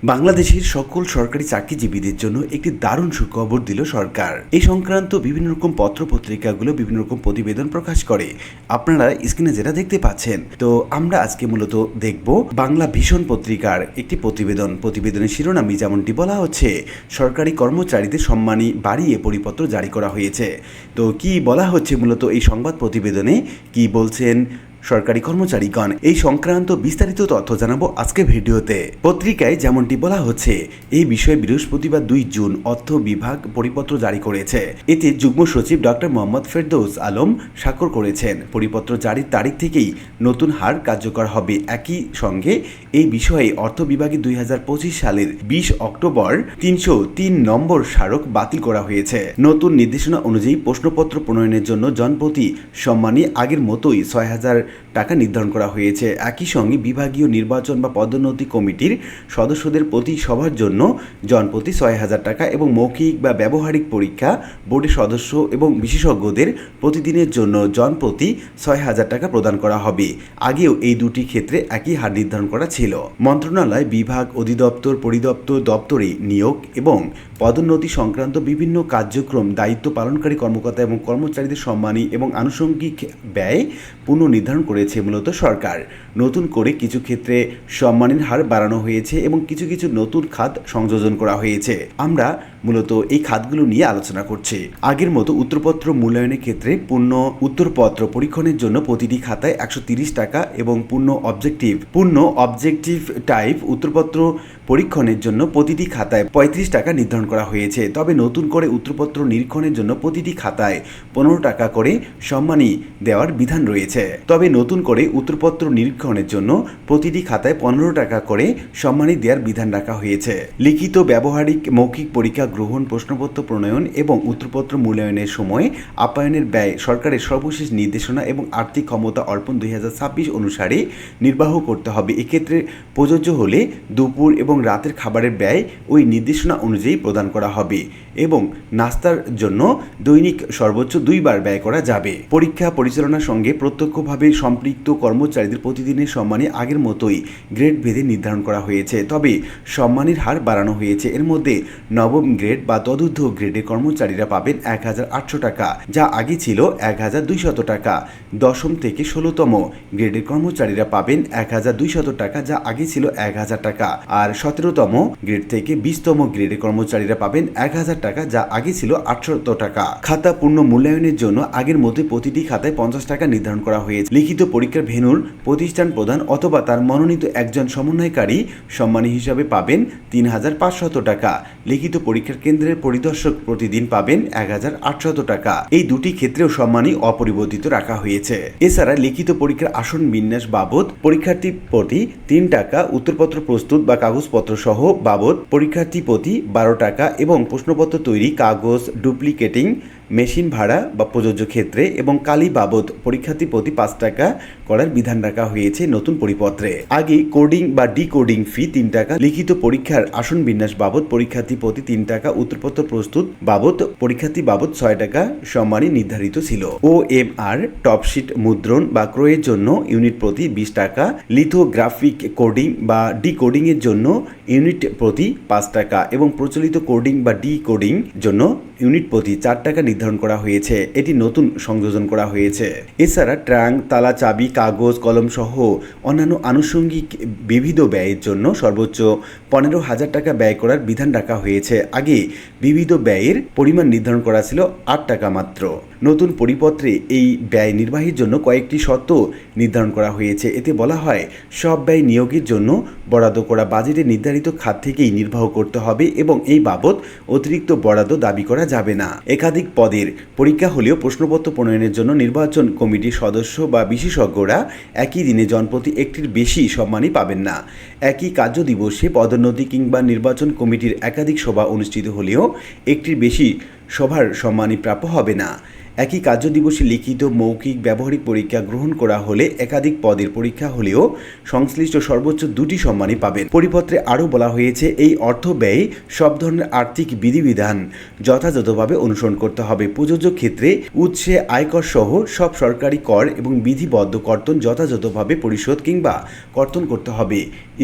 বাংলাদেশের সকল সরকারি চাকরিজীবীদের জন্য একটি দারুণ সুখবর দিল সরকার। এই সংক্রান্ত বিভিন্ন রকম পত্রপত্রিকাগুলো বিভিন্ন রকম প্রতিবেদন প্রকাশ করে। আপনারা স্ক্রিনে যেটা দেখতে পাচ্ছেন, তো আমরা আজকে মূলত দেখব বাংলা ভীষণ পত্রিকার একটি প্রতিবেদনের শিরোনামে যেমনটি বলা হচ্ছে, সরকারি কর্মচারীদের সম্মানী বাড়িয়ে পরিপত্র জারি করা হয়েছে। তো কি বলা হচ্ছে মূলত এই সংবাদ প্রতিবেদনে, কি বলছেন সরকারি কর্মচারীগণ, এই সংক্রান্ত বিস্তারিত তথ্য জানাবো আজকে ভিডিওতে। পত্রিকায় যেমনটি বলা হচ্ছে, এই বিষয়ে বৃহস্পতিবার 2 জুন অর্থ বিভাগ পরিপত্র জারি করেছে। এতে যুগ্ম সচিব ডক্টর মোহাম্মদ ফেরদৌস আলম স্বাক্ষর করেছেন। পরিপত্র জারির তারিখ থেকেই নতুন হার কার্যকর হবে। একই সঙ্গে এই বিষয়ে অর্থ বিভাগে 2025 সালের 20 অক্টোবর 303 নম্বর স্মারক বাতিল করা হয়েছে। নতুন নির্দেশনা অনুযায়ী প্রশ্নপত্র প্রণয়নের জন্য জনপ্রতি সম্মানী আগের মতোই 6,000 টাকা নির্ধারণ করা হয়েছে। একই সঙ্গে বিভাগীয় নির্বাচন বা পদোন্নতি কমিটির সদস্যদের প্রতি সভার জন্য জনপ্রতি 6,000 টাকা এবং মৌখিক বা ব্যবহারিক পরীক্ষা বোর্ডের সদস্য এবং বিশেষজ্ঞদের প্রতিদিনের জন্য জনপ্রতি 6,000 টাকা প্রদান করা হবে। আগেও এই দুটি ক্ষেত্রে একই হার নির্ধারণ করা ছিল। মন্ত্রণালয়, বিভাগ, অধিদপ্তর, পরিদপ্তর, দপ্তরে নিয়োগ এবং পদোন্নতি সংক্রান্ত বিভিন্ন কার্যক্রম দায়িত্ব পালনকারী কর্মকর্তা এবং কর্মচারীদের সম্মানী এবং আনুষঙ্গিক ব্যয় পুনর্নির্ধারণ করেছে মূলত সরকার। নতুন করে কিছু ক্ষেত্রে সম্মানের হার বাড়ানো হয়েছে এবং কিছু কিছু নতুন খাত সংযোজন করা হয়েছে। আমরা মূলত এই খাতগুলো নিয়ে আলোচনা করছি। আগের মতো উত্তরপত্র মূল্যায়নের ক্ষেত্রে পূর্ণ উত্তরপত্র পরীক্ষণের জন্য প্রতিটি খাতায় 130 টাকা এবং পূর্ণ অবজেক্টিভ টাইপ উত্তরপত্র পরীক্ষণের জন্য প্রতিটি খাতায় 35 টাকা নির্ধারণ করা হয়েছে। তবে নতুন করে উত্তরপত্র নিরীক্ষণের জন্য প্রতিটি খাতায় 15 টাকা করে সম্মানী দেওয়ার বিধান রয়েছে। তবে নতুন করে উত্তরপত্র নিরীক্ষণের জন্য প্রতিটি খাতায় 15 টাকা করে সম্মানী দেওয়ার বিধান রাখা হয়েছে। লিখিত, ব্যবহারিক, মৌখিক পরীক্ষা গ্রহণ, প্রশ্নপত্র প্রণয়ন এবং উত্তরপত্র মূল্যায়নের সময় আপ্যায়নের ব্যয় সরকারের সর্বশেষ নির্দেশনা এবং আর্থিক ক্ষমতা অর্পণ 2026 অনুসারে নির্বাহ করতে হবে। এক্ষেত্রে প্রযোজ্য হলে দুপুর এবং রাতের খাবারের ব্যয় ওই নির্দেশনা অনুযায়ী প্রদান করা হবে এবং নাস্তার জন্য দৈনিক সর্বোচ্চ 2 বার ব্যয় করা যাবে। পরীক্ষা পরিচালনার সঙ্গে প্রত্যক্ষভাবে সম্পৃক্ত কর্মচারীদের প্রতিদিনের সম্মানী আগের মতোই গ্রেড ভেদে নির্ধারণ করা হয়েছে। তবে সম্মানীর হার বাড়ানো হয়েছে। এর মধ্যে নবম গ্রেড বা তদূর্ধ্ব গ্রেডের কর্মচারীরা পাবেন 1,800 টাকা, যা আগে ছিল 1,200 টাকা। দশম থেকে 16তম গ্রেডের কর্মচারীরা পাবেন 1,200 টাকা, যা আগে ছিল 1,000 টাকা। আর 17তম গ্রেড থেকে 20তম গ্রেডের কর্মচারীরা পাবেন 1,000 টাকা, যা আগে ছিল 800 টাকা। খাতা পূর্ণ মূল্যায়নের জন্য আগের মতো প্রতিটি খাতায় 50 টাকা নির্ধারণ করা হয়েছে। লিখিত পরীক্ষার ভেন্যুর প্রতিষ্ঠান প্রধান অথবা তার মনোনীত একজন সমন্বয়কারী সম্মানী হিসাবে পাবেন 3,500 টাকা। লিখিত পরীক্ষার কেন্দ্রের পরিদর্শক প্রতিদিন পাবেন 1,800 টাকা। এই দুটি ক্ষেত্রেও সম্মানী অপরিবর্তিত রাখা হয়েছে। এছাড়া লিখিত পরীক্ষার আসন বিন্যাস বাবদ পরীক্ষার্থী প্রতি 3 টাকা, উত্তরপত্র প্রস্তুত বা কাগজপত্র সহ বাবদ পরীক্ষার্থী প্রতি 12 টাকা এবং প্রশ্নপত্র তৈরি, কাগজ ডুপ্লিকেটিং, মেশিন ভাড়া বা প্রযোজ্য ক্ষেত্রে এবং কালি বাবদ পরীক্ষার্থী প্রতি 5 টাকা করার বিধান রাখা হয়েছে নতুন পরিপত্রে। আগে কোডিং বা ডিকোডিং ফি 3 টাকা, লিখিত পরীক্ষার আসন বিন্যাস বাবদ পরীক্ষার্থী প্রতি 3 টাকা, উত্তরপত্র প্রস্তুত বাবদ পরীক্ষার্থী বাবদ 6 টাকা সম্মানী নির্ধারিত ছিল। OMR টপশিট মুদ্রণ বা ক্রয়ের জন্য ইউনিট প্রতি 20 টাকা, লিথোগ্রাফিক কোডিং বা ডিকোডিং এর জন্য ইউনিট প্রতি 5 টাকা এবং প্রচলিত কোডিং বা ডিকোডিং জন্য ইউনিট প্রতি 4 টাকা নির্ধারণ করা হয়েছে। এটি নতুন সংযোজন করা হয়েছে। এছাড়া ট্রাঙ্ক, তালা, চাবি, কাগজ, কলম সহ অন্যান্য আনুষঙ্গিক বিবিধ ব্যয়ের জন্য সর্বোচ্চ 15,000 টাকা ব্যয় করার বিধান রাখা হয়েছে। আগে বিবিধ ব্যয়ের পরিমাণ নির্ধারণ করা ছিল 8 টাকা মাত্র। নতুন পরিপত্রে এই ব্যয় নির্বাহের জন্য কয়েকটি শর্ত নির্ধারণ করা হয়েছে। এতে বলা হয়, সব ব্যয় নিয়োগের জন্য বরাদ্দ করা বাজেটে নির্ধারিত খাত থেকেই নির্বাহ করতে হবে এবং এই বাবদ অতিরিক্ত বরাদ্দ দাবি করা যাবে না। একাধিক পদের পরীক্ষা হলেও প্রশ্নপত্র প্রণয়নের জন্য নির্বাচন কমিটির সদস্য বা বিশেষজ্ঞরা একই দিনে জনপ্রতি একটির বেশি সম্মানী পাবেন না। একই কার্য দিবসে পদোন্নতি কিংবা নির্বাচন কমিটির একাধিক সভা অনুষ্ঠিত হলেও একটির বেশি সবার সম্মানই প্রাপ্য হবে না। একই কার্য দিবসে লিখিত, মৌখিক, ব্যবহারিক পরীক্ষা গ্রহণ করা হলে একাধিক পদের পরীক্ষা হলেও সংশ্লিষ্ট সর্বোচ্চ 2টি সম্মানই পাবেন। পরিপত্রে আরও বলা হয়েছে এই অর্থ ব্যয় সব ধরনের আর্থিক বিধিবিধান যথাযথভাবে অনুসরণ করতে হবে। প্রযোজ্য ক্ষেত্রে উৎসে আয়কর সহ সব সরকারি কর এবং বিধিবদ্ধ কর্তন যথাযথভাবে পরিশোধ কিংবা কর্তন করতে হবে।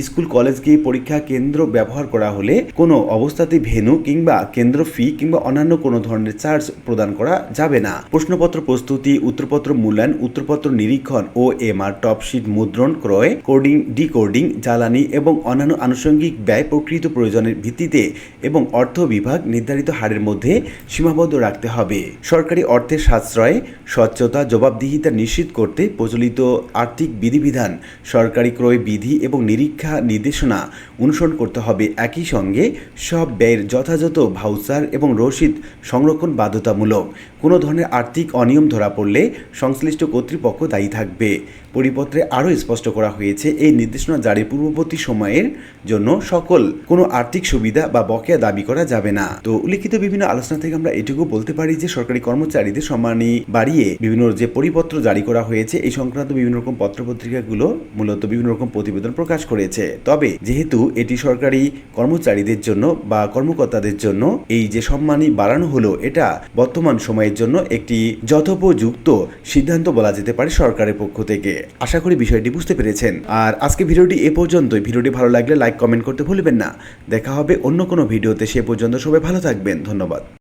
স্কুল কলেজকে পরীক্ষা কেন্দ্র ব্যবহার করা হলে কোনো অবস্থাতে ভেন্যু কিংবা কেন্দ্র ফি কিংবা অন্যান্য কোনো ধরনের চার্জ প্রদান করা যাবে না। প্রশ্নপত্র প্রস্তুতি, উত্তরপত্র মূল্যায়ন, উত্তরপত্র নিরীক্ষণ, OMR, টপশিট মুদ্রণ, ক্রয়, কোডিং, ডিকোডিং, জ্বালানি এবং অন্যান্য আনুষঙ্গিক ব্যয় প্রকৃত প্রয়োজনের ভিত্তিতে এবং অর্থ বিভাগ নির্ধারিত হারের মধ্যে সীমাবদ্ধ রাখতে হবে। সরকারি অর্থের সাশ্রয়, স্বচ্ছতা, জবাবদিহিতা নিশ্চিত করতে প্রচলিত আর্থিক বিধিবিধান, সরকারি ক্রয় বিধি এবং নিরীক্ষা নির্দেশনা অনুসরণ করতে হবে। একই সঙ্গে সব ব্যয়ের যথাযথ ভাউচার এবং রসিদ সংরক্ষণ বাধ্যতামূলক। কোনো ধরনের আর্থিক অনিয়ম ধরা পড়লে সংশ্লিষ্ট কর্তৃপক্ষ দায়ী থাকবে। পরিপত্রে আরও স্পষ্ট করা হয়েছে এই নির্দেশনা জারির পূর্ববর্তী সময়ের জন্য সকল কোনো আর্থিক সুবিধা বা বকেয়া দাবি করা যাবে না। তো উল্লিখিত বিভিন্ন আলোচনা থেকে আমরা এটুকু বলতে পারি যে সরকারি কর্মচারীদের সম্মানী বাড়িয়ে বিভিন্ন যে পরিপত্র জারি করা হয়েছে এই সংক্রান্ত বিভিন্ন রকম পত্রপত্রিকাগুলো মূলত বিভিন্ন রকম প্রতিবেদন প্রকাশ করেছে। তবে যেহেতু এটি সরকারি কর্মচারীদের জন্য বা কর্মকর্তাদের জন্য এই যে সম্মানী বাড়ানো হলো, এটা বর্তমান সময়ের জন্য একটি যথোপযুক্ত সিদ্ধান্ত বলা যেতে পারে সরকারের পক্ষ থেকে। আশা করি বিষয়টি বুঝতে পেরেছেন। আর আজকে ভিডিওটি এ পর্যন্তই। ভিডিওটি ভালো লাগলে লাইক, কমেন্ট করতে ভুলবেন না। দেখা হবে অন্য কোনো ভিডিওতে। সে পর্যন্ত সবাই ভালো থাকবেন। ধন্যবাদ।